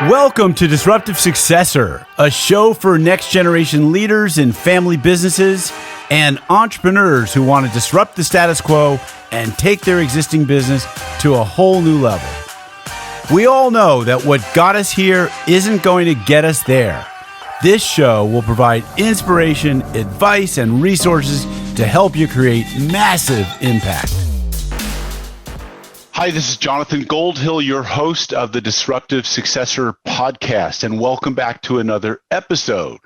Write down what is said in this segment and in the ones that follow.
Welcome to Disruptive Successor, a show for next generation leaders in family businesses and entrepreneurs who want to disrupt the status quo and take their existing business to a whole new level. We all know that what got us here isn't going to get us there. This show will provide inspiration, advice, and resources to help you create massive impact. Hi, this is Jonathan Goldhill, your host of the Disruptive Successor Podcast, and welcome back to another episode.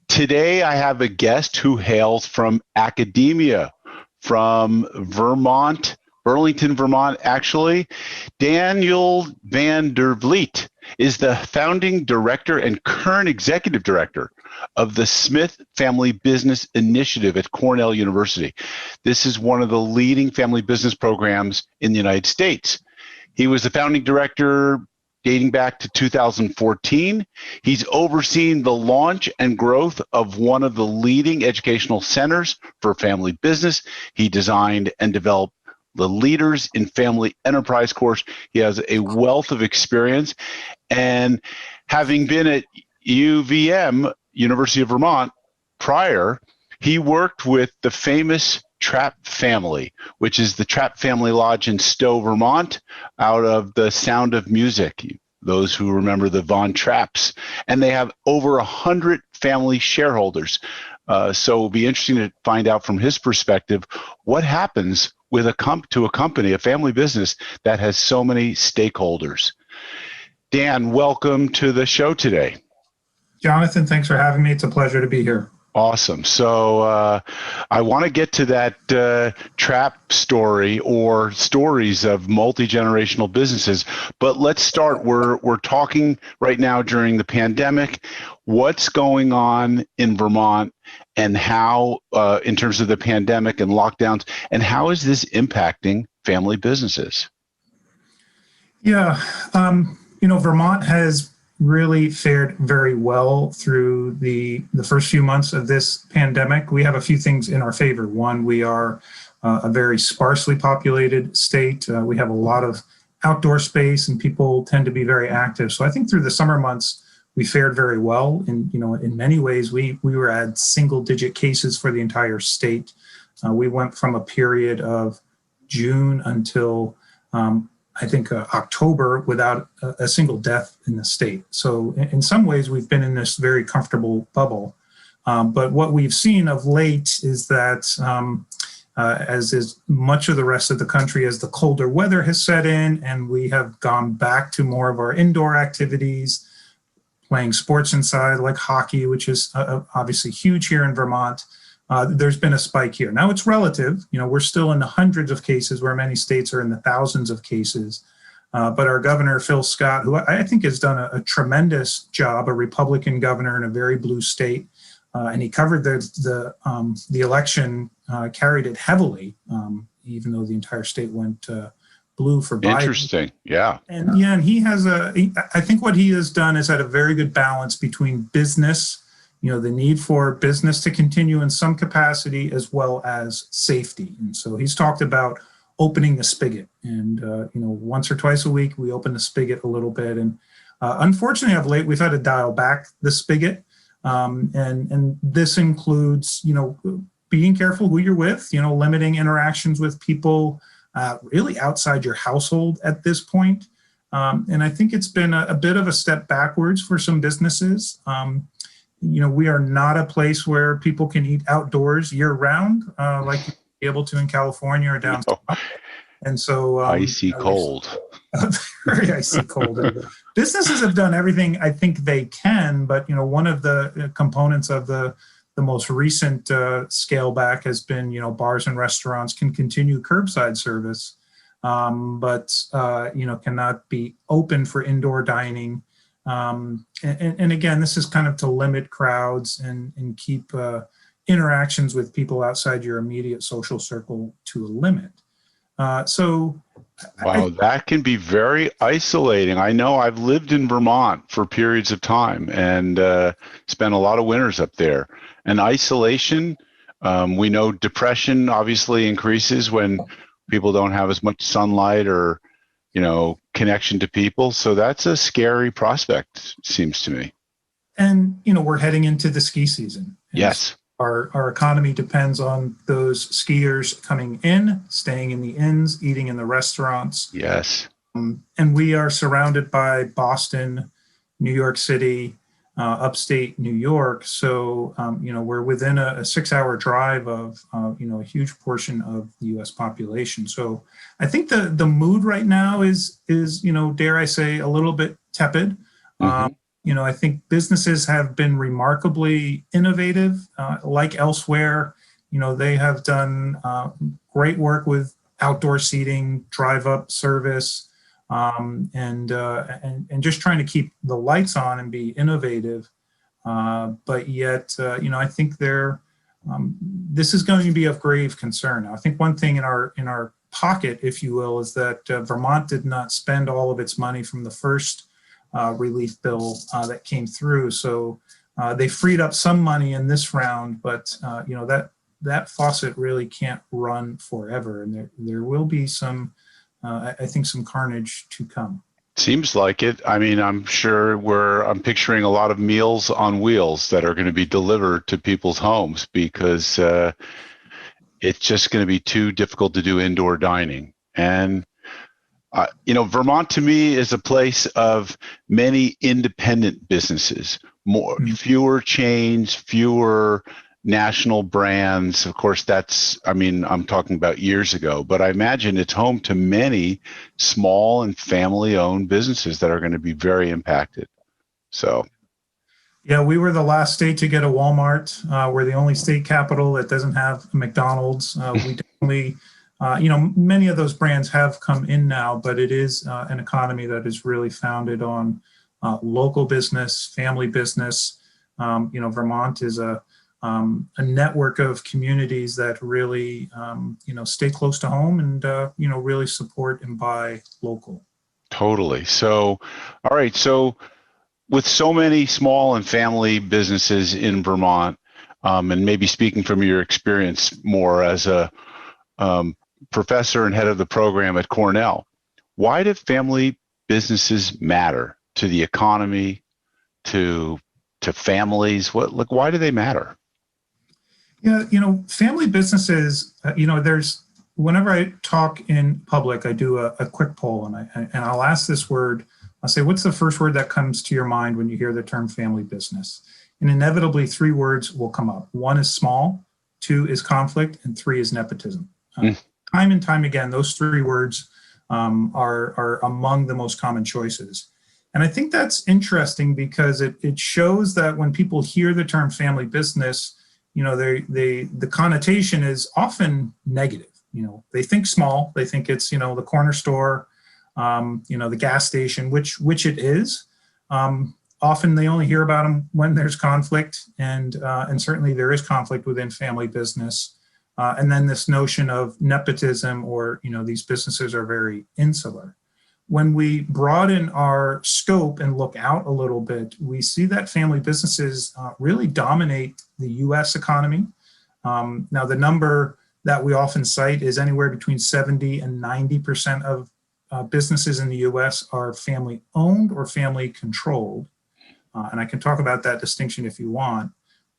Today, I have a guest who hails from academia, from Vermont, Burlington, Vermont, actually. Dyan van der Vliet is the founding director and current executive director of the Smith Family Business Initiative at Cornell University. This is one of the leading family business programs in the United States. He was the founding director dating back to 2014. He's overseen the launch and growth of one of the leading educational centers for family business. He designed and developed the Leaders in Family Enterprise course. He has a wealth of experience, and having been at UVM, University of Vermont, prior, he worked with the famous Trapp family, which is the Trapp Family Lodge in Stowe, Vermont, out of The Sound of Music, those who remember the Von Trapps. And they have over 100 family shareholders. So it'll be interesting to find out from his perspective what happens with a company, a family business that has so many stakeholders. Dan, welcome to the show today. Jonathan, thanks for having me. It's a pleasure to be here. Awesome. So I want to get to that Trapp story or stories of multi-generational businesses, but let's start. We're talking right now during the pandemic. What's going on in Vermont and how, in terms of the pandemic and lockdowns, and how is this impacting family businesses? Yeah, Vermont has really fared very well through the first few months of this pandemic. We have a few things in our favor. One, we are a very sparsely populated state. We have a lot of outdoor space and people tend to be very active. So I think through the summer months, we fared very well. And, in many ways, we were at single digit cases for the entire state. We went from a period of June until October without a single death in the state. So in some ways, we've been in this very comfortable bubble. But what we've seen of late is that, as is much of the rest of the country, as the colder weather has set in and we have gone back to more of our indoor activities, playing sports inside like hockey, which is obviously huge here in Vermont, there's been a spike here. Now it's relative, we're still in the hundreds of cases where many states are in the thousands of cases. But our governor, Phil Scott, who I think has done a tremendous job, a Republican governor in a very blue state, and he covered the election, carried it heavily, even though the entire state went blue for Biden. Interesting, yeah. And he has I think what he has done is had a very good balance between business, the need for business to continue in some capacity as well as safety. And so he's talked about opening the spigot. And, once or twice a week, we open the spigot a little bit. And unfortunately, of late, we've had to dial back the spigot. And this includes, being careful who you're with, limiting interactions with people really outside your household at this point. And I think it's been a bit of a step backwards for some businesses. We are not a place where people can eat outdoors year round, like you'd be able to in California or down south. And so icy cold. Very icy cold. Businesses have done everything I think they can, but one of the components of the most recent scale back has been, bars and restaurants can continue curbside service, but cannot be open for indoor dining. And again, this is kind of to limit crowds and keep interactions with people outside your immediate social circle to a limit. Wow, that can be very isolating. I know I've lived in Vermont for periods of time and spent a lot of winters up there. And isolation, we know depression obviously increases when people don't have as much sunlight or connection to people. So that's a scary prospect, seems to me. And, we're heading into the ski season. Yes. Our economy depends on those skiers coming in, staying in the inns, eating in the restaurants. Yes. And we are surrounded by Boston, New York City, upstate New York. So, we're within a 6-hour drive of, a huge portion of the U.S. population. So I think the mood right now is, dare I say, a little bit tepid. Mm-hmm. I think businesses have been remarkably innovative, like elsewhere. They have done great work with outdoor seating, drive-up service, and just trying to keep the lights on and be innovative. But yet, I think this is going to be of grave concern. Now, I think one thing in our pocket, if you will, is that Vermont did not spend all of its money from the first relief bill that came through. So they freed up some money in this round, but that faucet really can't run forever, and there will be some, I think, some carnage to come. Seems like it. I mean, I'm picturing a lot of meals on wheels that are going to be delivered to people's homes because it's just going to be too difficult to do indoor dining. And Vermont to me is a place of many independent businesses, fewer chains, fewer national brands. Of course, I'm talking about years ago, but I imagine it's home to many small and family-owned businesses that are going to be very impacted. So. Yeah, we were the last state to get a Walmart. We're the only state capital that doesn't have a McDonald's. We definitely... many of those brands have come in now, but it is an economy that is really founded on local business, family business. Vermont is a network of communities that really, stay close to home and, really support and buy local. Totally. So, all right. So with so many small and family businesses in Vermont, and maybe speaking from your experience more as a professor and head of the program at Cornell, why do family businesses matter to the economy, to families? Why do they matter? Yeah, family businesses, whenever I talk in public, I do a quick poll and I'll ask this word. I'll say, what's the first word that comes to your mind when you hear the term family business? And inevitably 3 words will come up. 1 is small, 2 is conflict, and 3 is nepotism. Time and time again, those 3 words are among the most common choices. And I think that's interesting because it shows that when people hear the term family business, the connotation is often negative. They think small, they think it's, the corner store, the gas station, which it is. Often they only hear about them when there's conflict, and certainly there is conflict within family business. And then this notion of nepotism or, these businesses are very insular. When we broaden our scope and look out a little bit, we see that family businesses really dominate the U.S. economy. Now, the number that we often cite is anywhere between 70 and 90% of businesses in the U.S. are family owned or family controlled. And I can talk about that distinction if you want.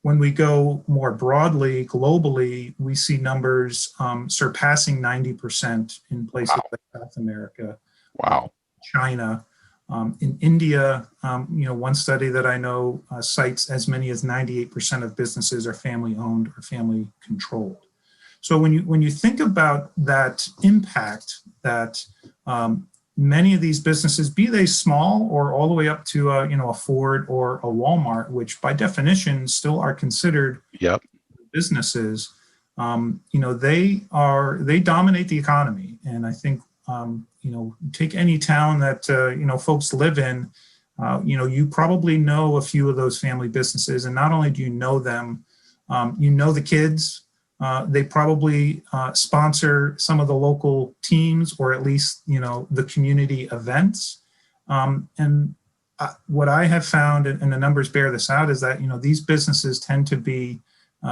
When we go more broadly, globally, we see numbers surpassing 90% in places like South America. Wow. China. In India, one study that I know cites as many as 98% of businesses are family owned or family controlled. So when you think about that impact that many of these businesses, be they small or all the way up to a Ford or a Walmart, which by definition still are considered businesses, they dominate the economy. And I think take any town that folks live in, you probably know a few of those family businesses, and not only do you know them, the kids. They probably sponsor some of the local teams, or at least, the community events. And what I have found, and the numbers bear this out, is that, these businesses tend to be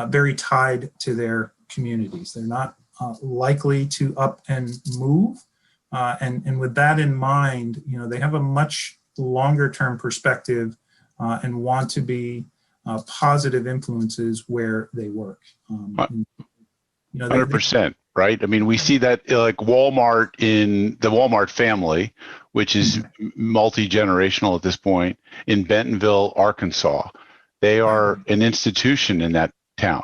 very tied to their communities. They're not likely to up and move. And with that in mind, they have a much longer term perspective and want to be positive influences where they work. 100%, right? I mean, we see that like Walmart, in the Walmart family, which is multi-generational at this point, in Bentonville, Arkansas. They are an institution in that town.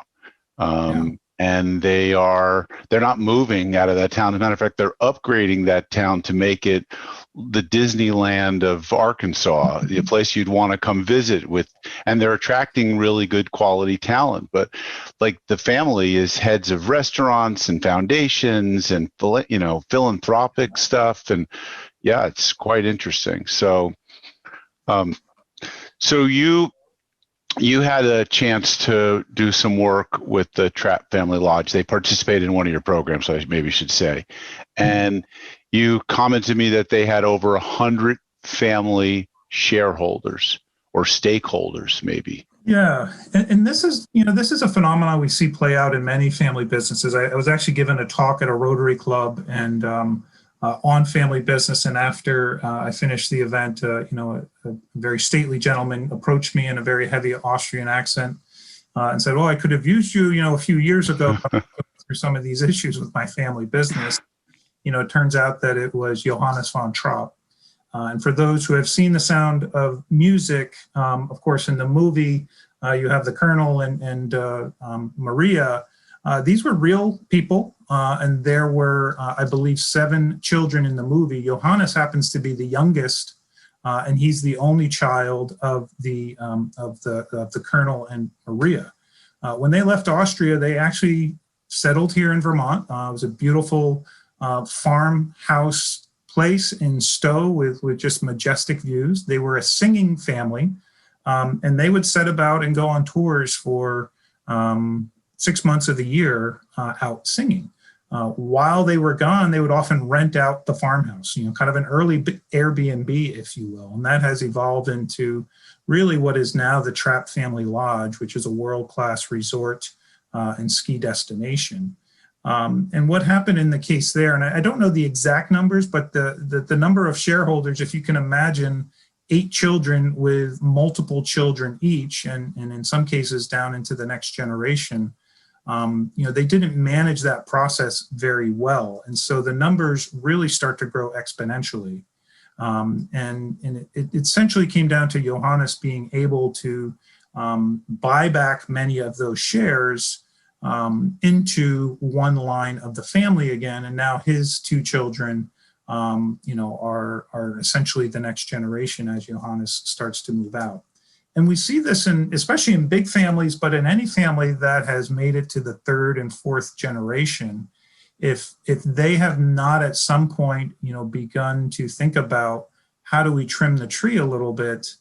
And they're not moving out of that town. As a matter of fact, they're upgrading that town to make it the Disneyland of Arkansas, the place you'd want to come visit with. And they're attracting really good quality talent. But like the family is heads of restaurants and foundations and, philanthropic stuff. And yeah, it's quite interesting. So, you had a chance to do some work with the Trapp Family Lodge. They participated in one of your programs, I maybe should say. And you commented to me that they had over 100 family shareholders or stakeholders, maybe. Yeah, and this is a phenomenon we see play out in many family businesses. I was actually given a talk at a Rotary Club and on family business, and after I finished the event, a very stately gentleman approached me in a very heavy Austrian accent and said, "Oh, I could have used you, a few years ago through some of these issues with my family business." It turns out that it was Johannes von Trapp. And for those who have seen The Sound of Music, of course, in the movie, you have the Colonel and Maria. These were real people, and there were, I believe, 7 children in the movie. Johannes happens to be the youngest, and he's the only child of the Colonel and Maria. When they left Austria, they actually settled here in Vermont. It was a beautiful farmhouse place in Stowe with just majestic views. They were a singing family, and they would set about and go on tours for 6 months of the year out singing. While they were gone, they would often rent out the farmhouse, kind of an early Airbnb, if you will. And that has evolved into really what is now the Trapp Family Lodge, which is a world-class resort and ski destination. And what happened in the case there, and I don't know the exact numbers, but the number of shareholders, if you can imagine 8 children with multiple children each, and in some cases down into the next generation, they didn't manage that process very well. And so the numbers really start to grow exponentially. And it essentially came down to Johannes being able to buy back many of those shares into one line of the family again. And now his 2 children, are essentially the next generation as Johannes starts to move out. And we see this especially in big families, but in any family that has made it to the 3rd and 4th generation, if they have not at some point, begun to think about how do we trim the tree a little bit,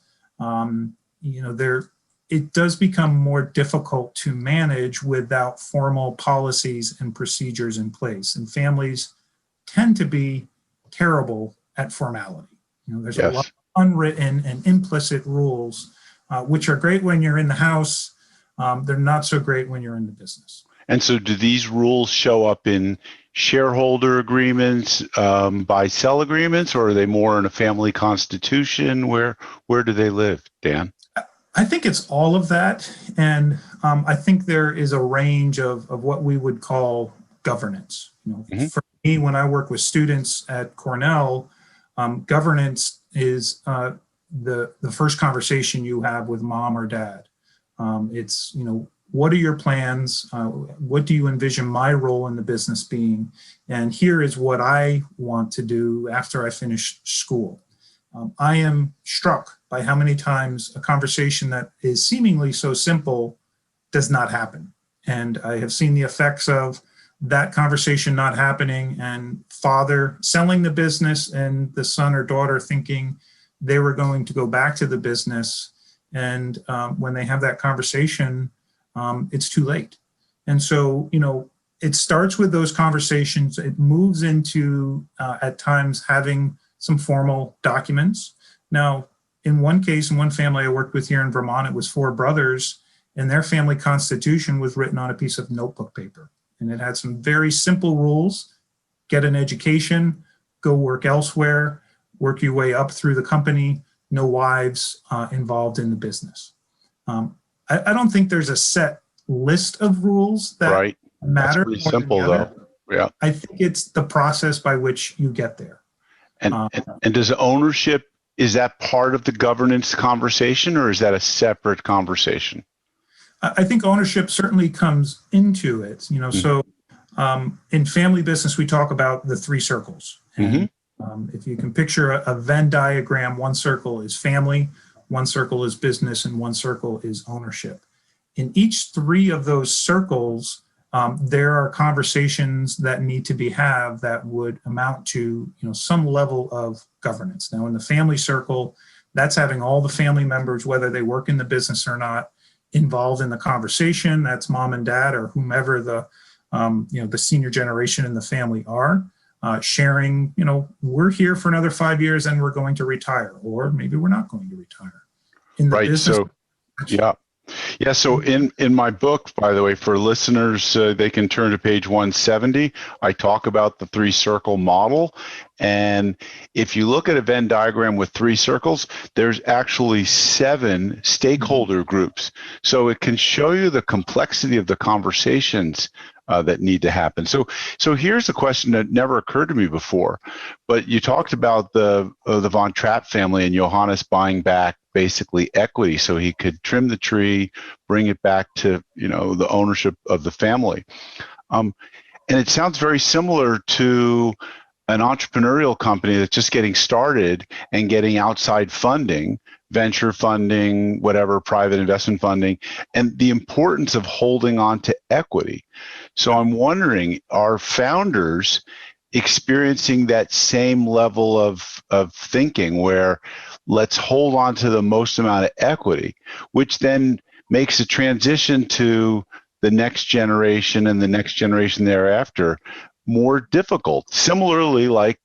it does become more difficult to manage without formal policies and procedures in place. And families tend to be terrible at formality. There's a lot of unwritten and implicit rules, which are great when you're in the house. They're not so great when you're in the business. And so do these rules show up in shareholder agreements, buy-sell agreements, or are they more in a family constitution? Where do they live, Dan? I think it's all of that. And I think there is a range of what we would call governance. For me, when I work with students at Cornell, governance is the first conversation you have with mom or dad. It's, what are your plans? What do you envision my role in the business being? And here is what I want to do after I finish school. I am struck by how many times a conversation that is seemingly so simple does not happen. And I have seen the effects of that conversation not happening and father selling the business and the son or daughter thinking they were going to go back to the business. And when they have that conversation, it's too late. And so, it starts with those conversations. It moves into, at times, having some formal documents. Now, in one case, in one family I worked with here in Vermont, it was 4 brothers, and their family constitution was written on a piece of notebook paper. And it had some very simple rules: get an education, go work elsewhere, work your way up through the company, no wives involved in the business. I don't think there's a set list of rules that matter. That's pretty simple, though. Yeah. I think it's the process by which you get there. And does ownership, is that part of the governance conversation, or is that a separate conversation? I think ownership certainly comes into it. So in family business, we talk about the three circles. And, if you can picture a Venn diagram, one circle is family, one circle is business, and one circle is ownership. In each three of those circles, there are conversations that need to be had that would amount to some level of governance. Now, in the family circle, that's having all the family members, whether they work in the business or not, involved in the conversation. That's mom and dad or whomever the senior generation in the family are. Sharing, we're here for another 5 years and we're going to retire, or maybe we're not going to retire. In the business, yeah. So in my book, by the way, for listeners, they can turn to page 170. I talk about the three circle model. And if you look at a Venn diagram with three circles, there's actually 7 stakeholder groups. So it can show you the complexity of the conversations that need to happen. So here's a question that never occurred to me before, but you talked about the Von Trapp family and Johannes buying back basically equity so he could trim the tree, bring it back to the ownership of the family. And it sounds very similar to an entrepreneurial company that's just getting started and getting outside funding, venture funding, whatever, private investment funding, and the importance of holding on to equity. So I'm wondering, are founders experiencing that same level of thinking where let's hold on to the most amount of equity, which then makes a transition to the next generation and the next generation thereafter more difficult? Similarly, like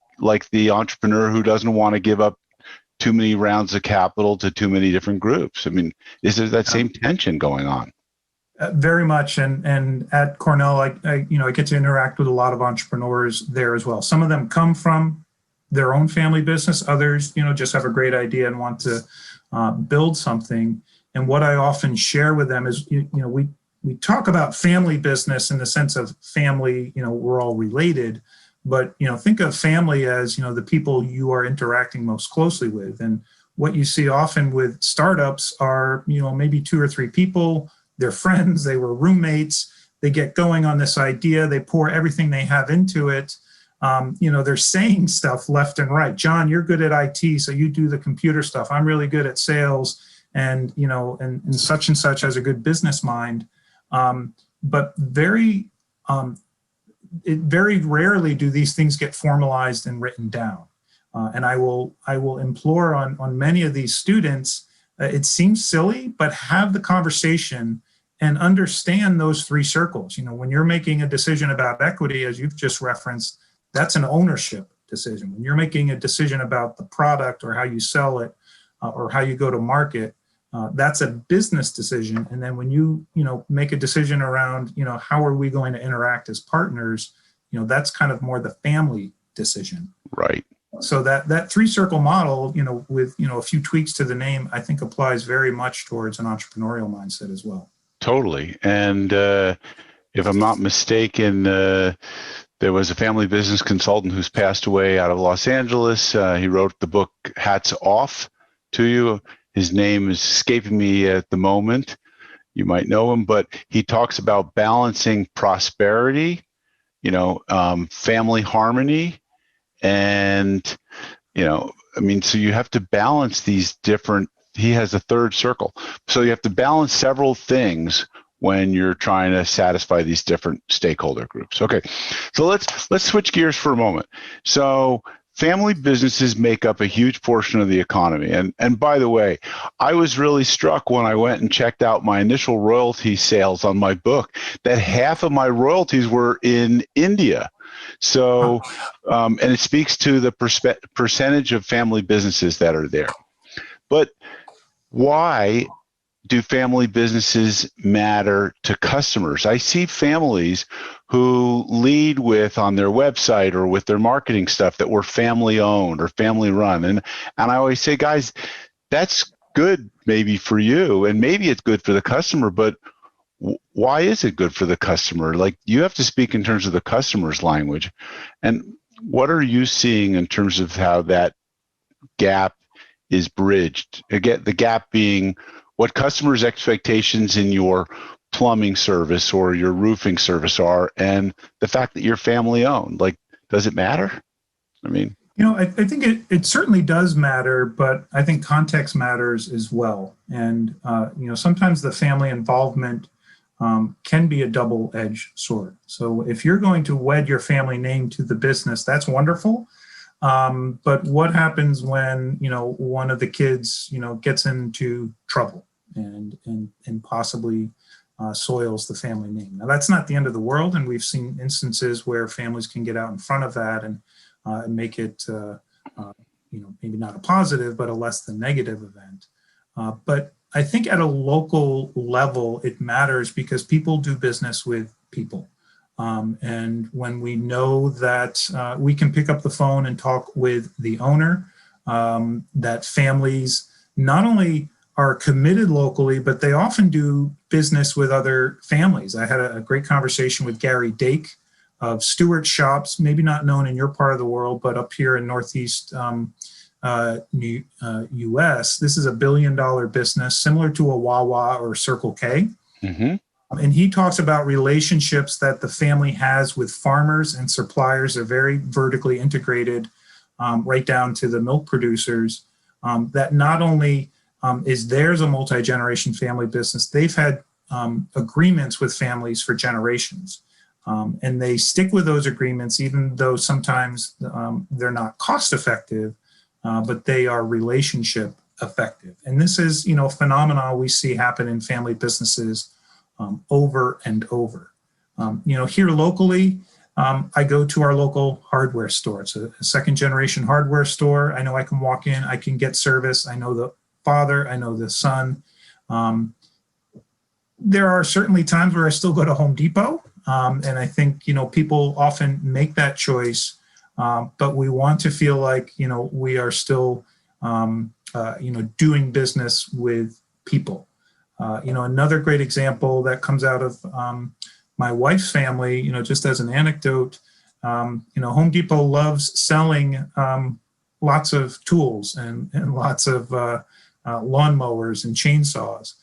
the entrepreneur who doesn't want to give up too many rounds of capital to too many different groups. I mean, is there that same tension going on? Very much, and at Cornell, I get to interact with a lot of entrepreneurs there as well. Some of them come from their own family business. Others, just have a great idea and want to build something. And what I often share with them is, we talk about family business in the sense of family. We're all related, but think of family as the people you are interacting most closely with. And what you see often with startups are maybe 2 or 3 people. They're friends, they were roommates, they get going on this idea, they pour everything they have into it. They're saying stuff left and right. John, you're good at IT, so you do the computer stuff. I'm really good at sales, and such has a good business mind. But very rarely do these things get formalized and written down. And I will implore on many of these students, it seems silly, but have the conversation and understand those 3 circles. When you're making a decision about equity, as you've just referenced, that's an ownership decision. When you're making a decision about the product or how you sell it or how you go to market, that's a business decision. And then when you make a decision around, how are we going to interact as partners, that's kind of more the family decision. Right. So that 3 circle model, with a few tweaks to the name, I think applies very much towards an entrepreneurial mindset as well. Totally. And if I'm not mistaken, there was a family business consultant who's passed away out of Los Angeles. He wrote the book Hats Off to You. His name is escaping me at the moment. You might know him, but he talks about balancing prosperity, family harmony, and so you have to balance these different. He has a 3rd circle, so you have to balance several things when you're trying to satisfy these different stakeholder groups. Okay, so let's switch gears for a moment. So family businesses make up a huge portion of the economy, and by the way, I was really struck when I went and checked out my initial royalty sales on my book that half of my royalties were in India. So, and it speaks to the percentage of family businesses that are there. But why do family businesses matter to customers? I see families who lead with on their website or with their marketing stuff that we're family owned or family run. And I always say, guys, that's good maybe for you and maybe it's good for the customer, but why is it good for the customer? Like, you have to speak in terms of the customer's language. And what are you seeing in terms of how that gap is bridged? Again, the gap being what customers' expectations in your plumbing service or your roofing service are, and the fact that you're family owned. Like, does it matter? I mean, I think it certainly does matter, but I think context matters as well. And, sometimes the family involvement can be a double-edged sword. So if you're going to wed your family name to the business, that's wonderful. But what happens when, one of the kids, gets into trouble and possibly soils the family name? Now, that's not the end of the world. And we've seen instances where families can get out in front of that and make it, maybe not a positive, but a less than negative event. But I think at a local level, it matters because people do business with people. And when we know that we can pick up the phone and talk with the owner, that families not only are committed locally, but they often do business with other families. I had a great conversation with Gary Dake of Stewart Shops, maybe not known in your part of the world, but up here in Northeast U.S., this is $1 billion business, similar to a Wawa or Circle K. Mm-hmm. And he talks about relationships that the family has with farmers and suppliers. They're very vertically integrated, right down to the milk producers, that not only is theirs a multi-generation family business, they've had agreements with families for generations. And they stick with those agreements, even though sometimes they're not cost effective, but they are relationship effective. And this is, a phenomenon we see happen in family businesses over and over. Here locally, I go to our local hardware store. It's a second generation hardware store. I know I can walk in, I can get service. I know the father, I know the son. There are certainly times where I still go to Home Depot. And I think, people often make that choice, but we want to feel like, we are still, doing business with people. Another great example that comes out of my wife's family, just as an anecdote, Home Depot loves selling lots of tools and lots of lawnmowers and chainsaws.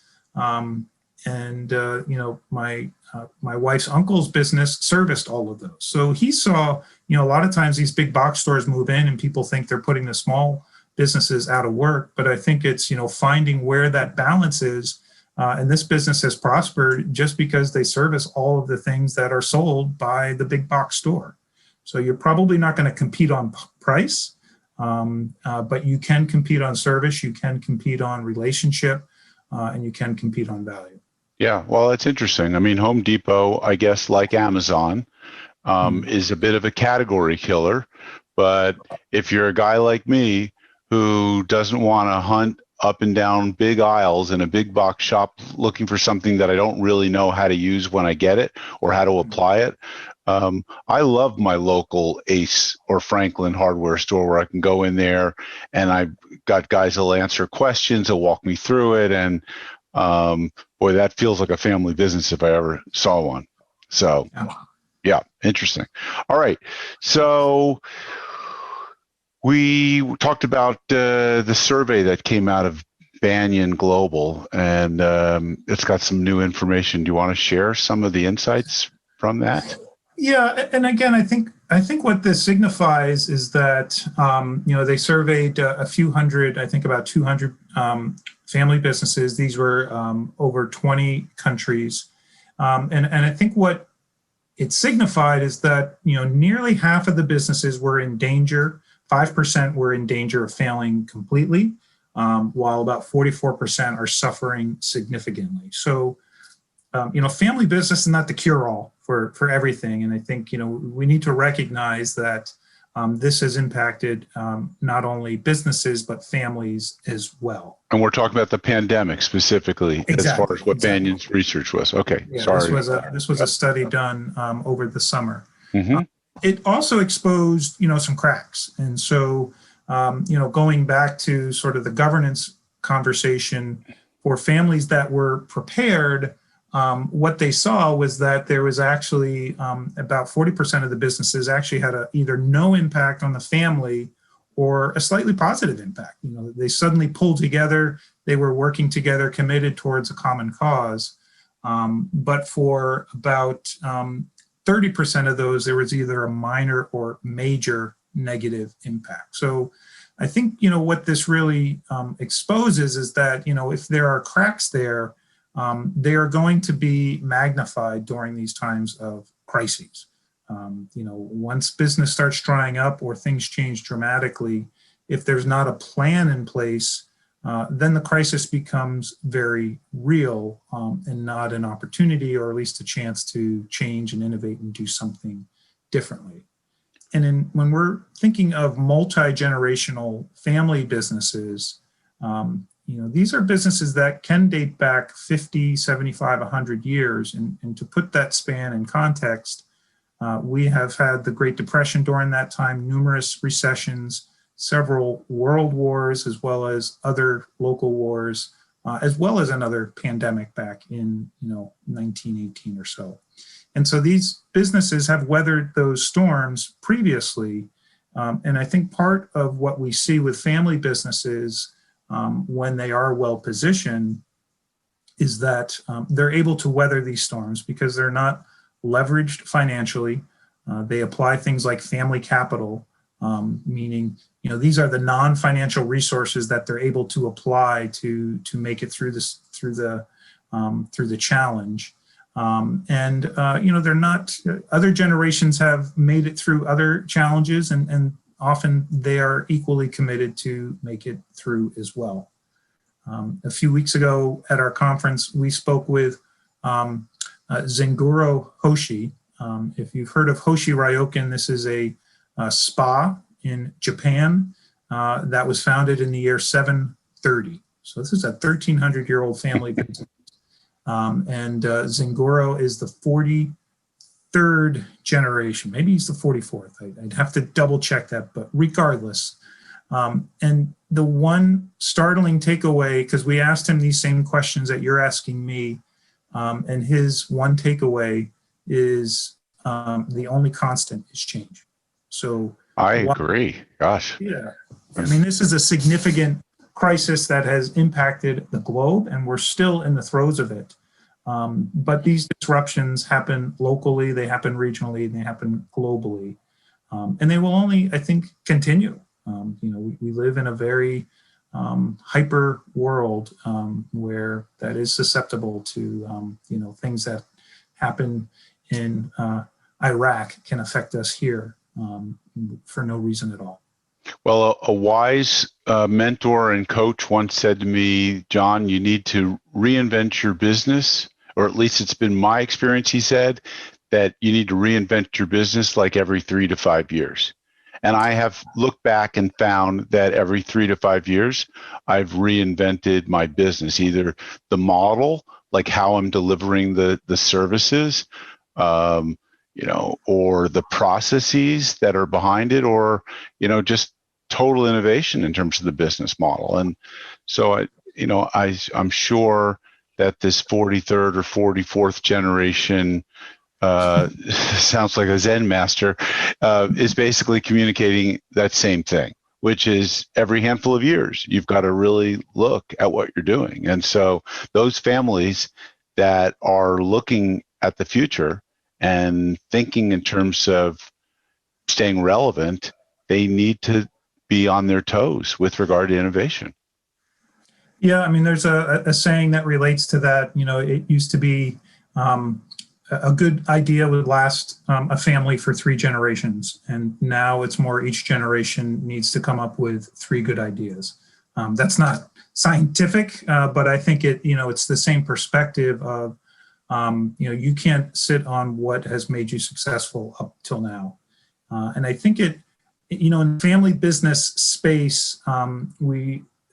My wife's uncle's business serviced all of those. So he saw, a lot of times these big box stores move in and people think they're putting the small businesses out of work. But I think it's, finding where that balance is. And this business has prospered just because they service all of the things that are sold by the big box store. So you're probably not going to compete on price, but you can compete on service, you can compete on relationship, and you can compete on value. Yeah, well, it's interesting. I mean, Home Depot, I guess, like Amazon, is a bit of a category killer. But if you're a guy like me who doesn't want to hunt up and down big aisles in a big box shop looking for something that I don't really know how to use when I get it or how to apply it, I love my local Ace or Franklin hardware store where I can go in there and I've got guys that'll answer questions, they'll walk me through it, and boy, that feels like a family business if I ever saw one. So, yeah, interesting. All right. So we talked about the survey that came out of Banyan Global, and it's got some new information. Do you want to share some of the insights from that? Yeah, and again, I think what this signifies is that they surveyed a few hundred, I think about 200 family businesses. These were over 20 countries, and I think what it signified is that nearly half of the businesses were in danger. 5% were in danger of failing completely, while about 44% are suffering significantly. So, family business is not the cure-all for everything. And I think, we need to recognize that this has impacted not only businesses, but families as well. And we're talking about the pandemic specifically, Exactly, as far as what exactly. Banyan's research was. Okay, Yeah, sorry. This was a study done over the summer. Mm-hmm. It also exposed, some cracks. And so, going back to sort of the governance conversation, for families that were prepared, what they saw was that there was actually about 40% of the businesses actually had either no impact on the family or a slightly positive impact. They suddenly pulled together, they were working together, committed towards a common cause. But for about 30% of those, there was either a minor or major negative impact. So I think, what this really exposes is that, if there are cracks there, they are going to be magnified during these times of crises. Once business starts drying up or things change dramatically, if there's not a plan in place, then the crisis becomes very real and not an opportunity, or at least a chance to change and innovate and do something differently. And when we're thinking of multi-generational family businesses, these are businesses that can date back 50, 75, 100 years. And to put that span in context, we have had the Great Depression during that time, numerous recessions, several world wars, as well as other local wars, as well as another pandemic back in 1918 or so. And so these businesses have weathered those storms previously. And I think part of what we see with family businesses when they are well positioned is that they're able to weather these storms because they're not leveraged financially. They apply things like family capital, meaning these are the non-financial resources that they're able to apply to make it through the challenge. They're not. Other generations have made it through other challenges, and often they are equally committed to make it through as well. A few weeks ago at our conference, we spoke with Zenguro Hoshi. If you've heard of Hoshi Ryokan, this is a spa in Japan that was founded in the year 730. So this is a 1,300-year-old family business. And Zenguro is the 43rd generation. Maybe he's the 44th. I'd have to double check that, but regardless. And the one startling takeaway, because we asked him these same questions that you're asking me, and his one takeaway is the only constant is change. So I agree. Gosh. Yeah. This is a significant crisis that has impacted the globe, and we're still in the throes of it. But these disruptions happen locally, they happen regionally, and they happen globally. And they will only, I think, continue. We live in a very hyper world where that is susceptible to, things that happen in Iraq can affect us here for no reason at all. Well, a wise mentor and coach once said to me, John, you need to reinvent your business, or at least it's been my experience, he said, that you need to reinvent your business like every 3 to 5 years. And I have looked back and found that every 3 to 5 years, I've reinvented my business, either the model, like how I'm delivering the services, or the processes that are behind it, or, just total innovation in terms of the business model. And so, I'm sure that this 43rd or 44th generation sounds like a Zen master, is basically communicating that same thing, which is every handful of years, you've got to really look at what you're doing. And so those families that are looking at the future and thinking in terms of staying relevant, they need to be on their toes with regard to innovation. Yeah, there's a saying that relates to that. It used to be a good idea would last a family for 3 generations. And now it's more each generation needs to come up with 3 good ideas. That's not scientific, but I think it's the same perspective of, you can't sit on what has made you successful up till now. And I think it In the family business space,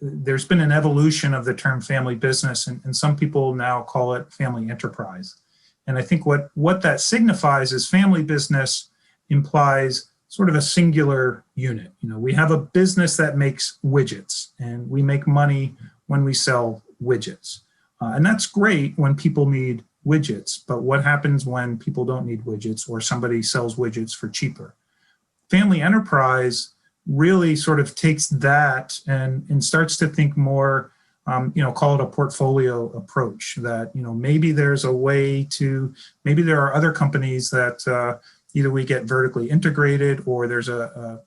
there's been an evolution of the term family business, and some people now call it family enterprise. And I think what that signifies is family business implies sort of a singular unit. We have a business that makes widgets, and we make money when we sell widgets. And that's great when people need widgets, but what happens when people don't need widgets or somebody sells widgets for cheaper? Family enterprise really sort of takes that and starts to think more, call it a portfolio approach, that, maybe there's a way maybe there are other companies that either we get vertically integrated, or there's a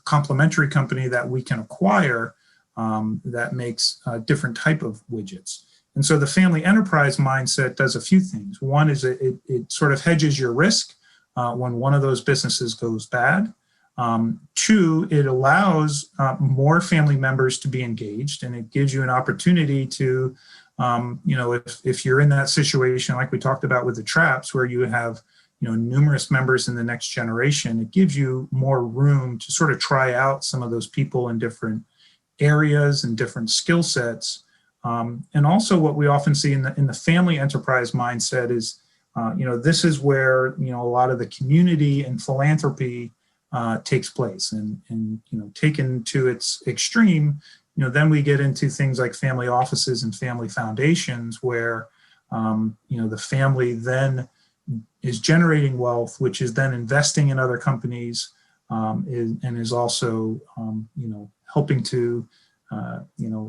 complementary company that we can acquire that makes a different type of widgets. And so the family enterprise mindset does a few things. One is it sort of hedges your risk when one of those businesses goes bad. Two, it allows more family members to be engaged, and it gives you an opportunity to, if you're in that situation like we talked about with the traps, where you have numerous members in the next generation, it gives you more room to sort of try out some of those people in different areas and different skill sets. And also what we often see in the family enterprise mindset is, this is where, a lot of the community and philanthropy takes place. And taken to its extreme, then we get into things like family offices and family foundations where, the family then is generating wealth, which is then investing in other companies, and is also, helping to,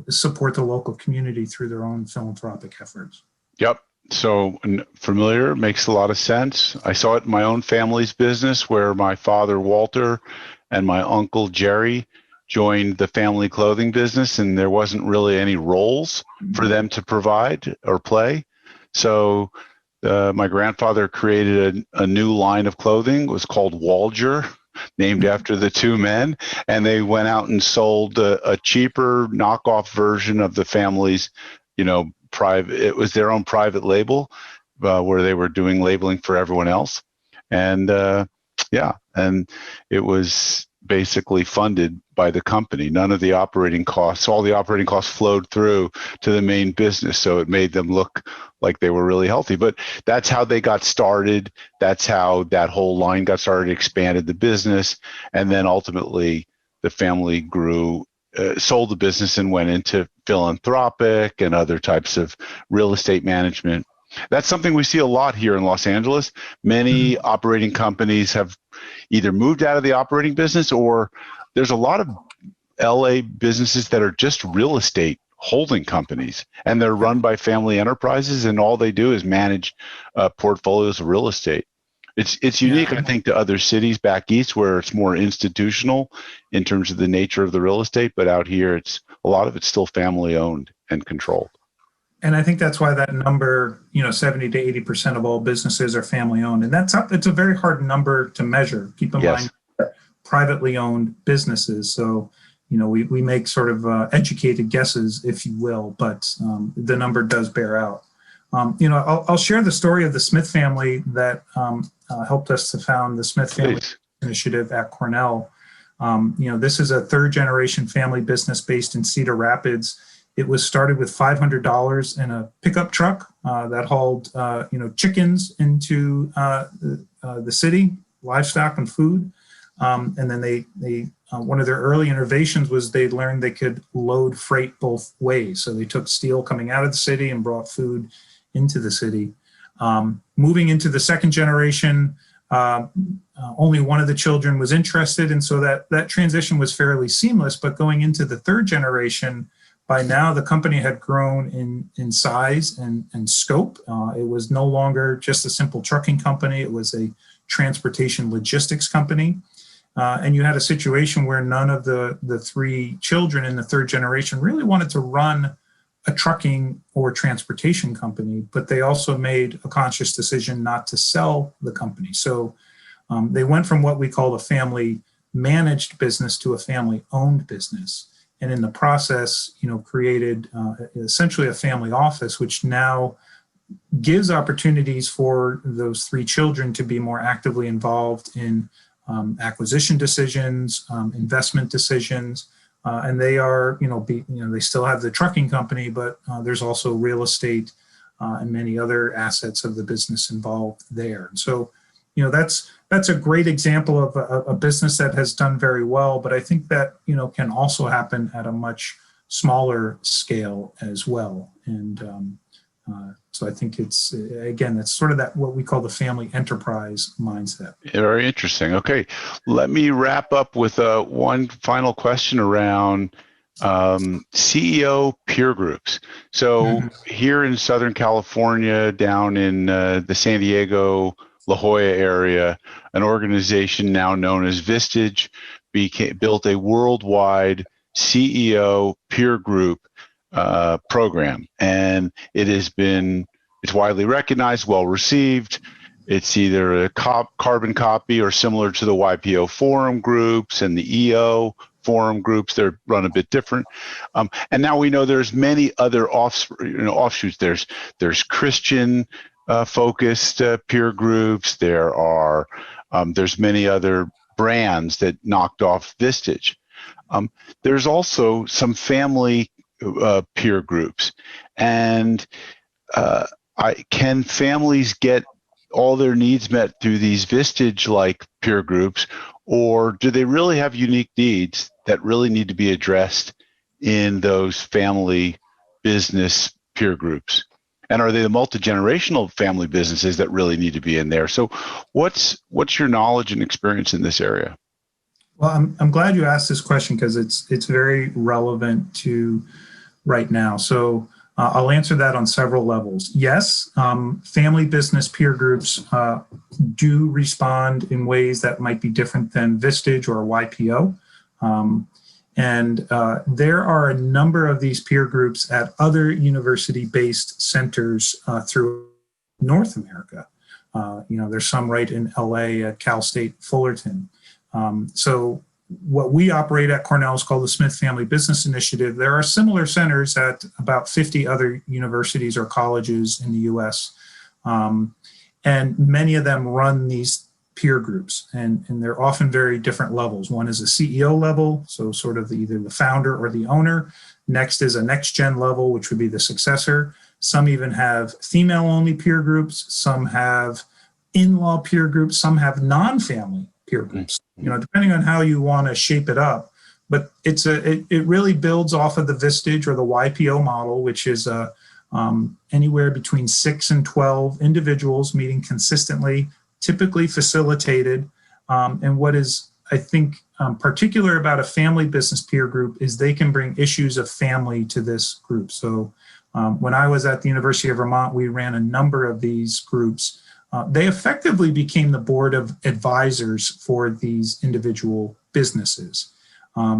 support the local community through their own philanthropic efforts. Yep. So familiar, makes a lot of sense. I saw it in my own family's business, where my father, Walter, and my uncle, Jerry, joined the family clothing business, and there wasn't really any roles for them to provide or play. So my grandfather created a new line of clothing. It was called Walger, named after the two men, and they went out and sold a cheaper knockoff version of the family's, it was their own private label, where they were doing labeling for everyone else. And and it was basically funded by the company. None of the operating costs, all the operating costs flowed through to the main business. So it made them look like they were really healthy. But that's how they got started. That's how that whole line got started, expanded the business. And then ultimately the family grew, sold the business and went into philanthropic and other types of real estate management. That's something we see a lot here in Los Angeles. Many operating companies have either moved out of the operating business, or there's a lot of LA businesses that are just real estate holding companies, and they're run by family enterprises, and all they do is manage portfolios of real estate. It's unique, I think, to other cities back east where it's more institutional in terms of the nature of the real estate, but out here, a lot of it's still family owned and controlled. And I think that's why that number, 70 to 80% of all businesses are family owned. And it's a very hard number to measure. Keep in mind, privately owned businesses. So, we make sort of educated guesses, if you will, but the number does bear out. I'll share the story of the Smith family that helped us to found the Smith Family Initiative at Cornell. This is a third generation family business based in Cedar Rapids. It was started with $500 in a pickup truck that hauled, chickens into the city, livestock and food. And then they one of their early innovations was they learned they could load freight both ways. So they took steel coming out of the city and brought food into the city. Moving into the second generation, only one of the children was interested. And so that transition was fairly seamless. But going into the third generation, by now, the company had grown in size and scope. It was no longer just a simple trucking company. It was a transportation logistics company. And you had a situation where none of the three children in the third generation really wanted to run a trucking or transportation company, but they also made a conscious decision not to sell the company. So they went from what we call a family managed business to a family owned business. And in the process, created essentially a family office, which now gives opportunities for those three children to be more actively involved in acquisition decisions, investment decisions, and they are, they still have the trucking company, but there's also real estate and many other assets of the business involved there. And so, that's a great example of a business that has done very well, but I think that, can also happen at a much smaller scale as well. And so I think it's sort of that what we call the family enterprise mindset. Very interesting. Okay, let me wrap up with one final question around CEO peer groups. So here in Southern California, down in the San Diego, La Jolla area, an organization now known as Vistage built a worldwide CEO peer group program, and it's widely recognized, well received. It's either a carbon copy or similar to the YPO forum groups and the EO forum groups. They're run a bit different, and now we know there's many other offshoots. There's Christian focused peer groups. There's many other brands that knocked off Vistage. There's also some family peer groups, and can families get all their needs met through these Vistage-like peer groups, or do they really have unique needs that really need to be addressed in those family business peer groups? And are they the multi-generational family businesses that really need to be in there? So what's your knowledge and experience in this area? Well, I'm glad you asked this question because it's very relevant to right now. So I'll answer that on several levels. Yes, family business peer groups do respond in ways that might be different than Vistage or YPO. And there are a number of these peer groups at other university-based centers through North America. There's some right in LA at Cal State Fullerton. So what we operate at Cornell is called the Smith Family Business Initiative. There are similar centers at about 50 other universities or colleges in the US. And many of them run these peer groups, and they're often very different levels. One is a CEO level, so sort of either the founder or the owner. Next is a next gen level, which would be the successor. Some even have female only peer groups. Some have in-law peer groups. Some have non-family peer groups, depending on how you want to shape it up. But it really builds off of the Vistage or the YPO model, which is anywhere between 6 and 12 individuals meeting consistently, typically facilitated. And what is, I think, particular about a family business peer group is they can bring issues of family to this group. So when I was at the University of Vermont, we ran a number of these groups. They effectively became the board of advisors for these individual businesses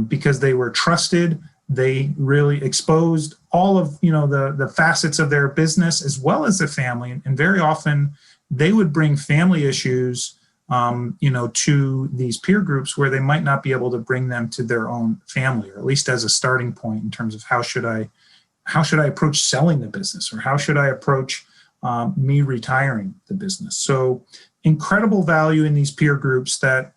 because they were trusted. They really exposed all of the facets of their business as well as the family, and very often they would bring family issues to these peer groups where they might not be able to bring them to their own family, or at least as a starting point in terms of how should I approach selling the business, or how should I approach me retiring the business. So incredible value in these peer groups that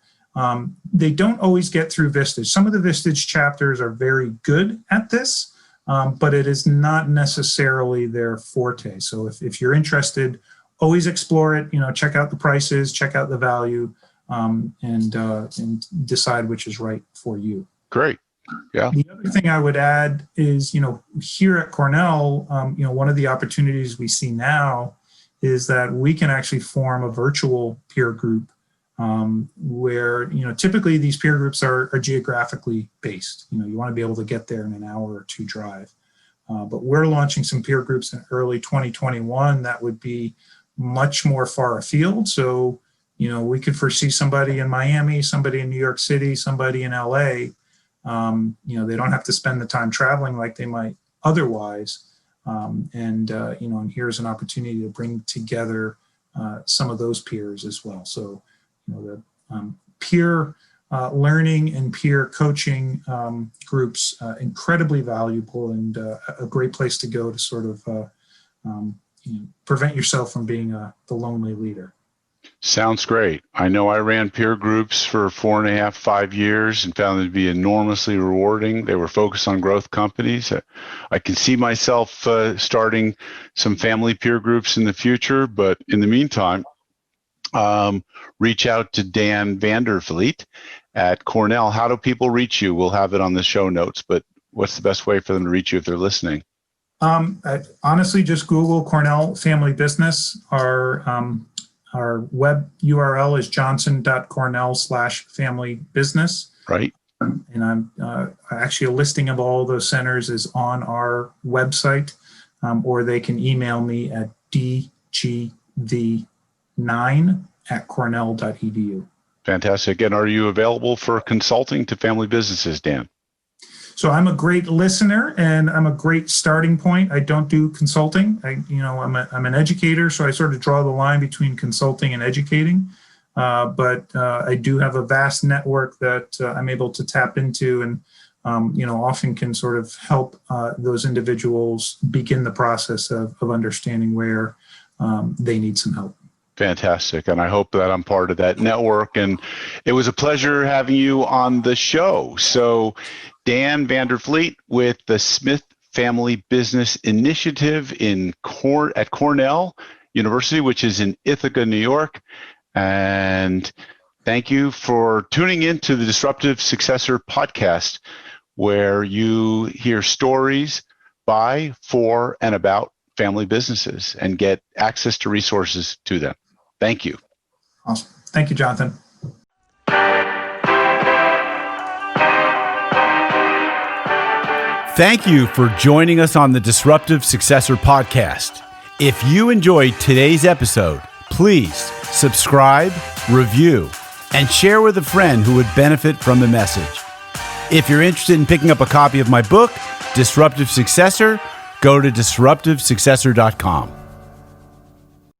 they don't always get through Vistage. Some of the Vistage chapters are very good at this, but it is not necessarily their forte. So if you're interested, always explore it, check out the prices, check out the value, and decide which is right for you. Great. Yeah. The other thing I would add is, here at Cornell, one of the opportunities we see now is that we can actually form a virtual peer group where, typically these peer groups are geographically based. You want to be able to get there in an hour or two drive. But we're launching some peer groups in early 2021 that would be much more far afield. So, we could foresee somebody in Miami, somebody in New York City, somebody in LA. They don't have to spend the time traveling like they might otherwise. And here's an opportunity to bring together some of those peers as well. So, the peer learning and peer coaching groups, incredibly valuable and a great place to go to sort of prevent yourself from being the lonely leader. Sounds great. I know I ran peer groups for 4.5, 5 years and found them to be enormously rewarding. They were focused on growth companies. I can see myself starting some family peer groups in the future, but in the meantime, reach out to Dan Vliet at Cornell. How do people reach you? We'll have it on the show notes, but what's the best way for them to reach you if they're listening? Honestly, just Google Cornell Family Business. Our web URL is johnson.cornell/family-business. Right. And I'm actually, a listing of all those centers is on our website, or they can email me at dgv9@cornell.edu. Fantastic. And are you available for consulting to family businesses, Dan? So I'm a great listener and I'm a great starting point. I don't do consulting. I'm an educator, so I sort of draw the line between consulting and educating. But I do have a vast network that I'm able to tap into, and often can sort of help those individuals begin the process of understanding where they need some help. Fantastic. And I hope that I'm part of that network. And it was a pleasure having you on the show. So Dan Vliet with the Smith Family Business Initiative at Cornell University, which is in Ithaca, New York. And thank you for tuning in to the Disruptive Successor Podcast, where you hear stories by, for, and about family businesses and get access to resources to them. Thank you. Awesome. Thank you, Jonathan. Thank you for joining us on the Disruptive Successor Podcast. If you enjoyed today's episode, please subscribe, review, and share with a friend who would benefit from the message. If you're interested in picking up a copy of my book, Disruptive Successor, go to disruptivesuccessor.com.